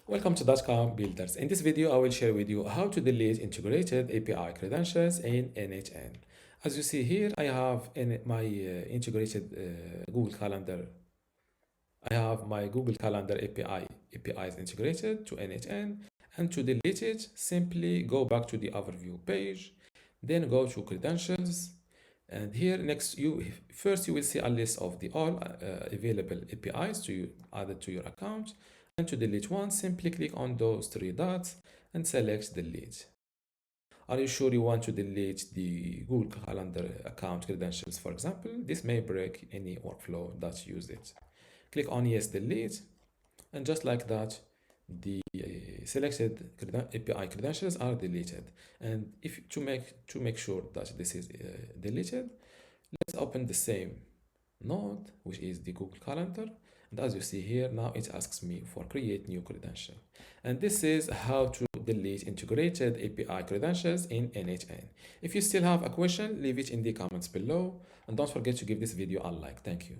Welcome to dotcom.builders. In this video, I will share with you how to delete integrated API credentials in n8n. As you see here, I have in my integrated Google Calendar. I have my Google Calendar APIs integrated to n8n, and to delete it, simply go back to the overview page, then go to credentials, and here next you will see a list of the all available APIs to added to your account. And to delete one, simply click on those three dots and select delete. Are you sure you want to delete the Google Calendar account credentials, for example? This may break any workflow that use it. Click on yes, delete, and just like that, the selected API credentials are deleted. And if to make sure that this is deleted, let's open the same node, which is the Google Calendar. And as you see here, now it asks me for create new credential. And this is how to delete integrated API credentials in n8n. If you still have a question, leave it in the comments below. And don't forget to give this video a like. Thank you.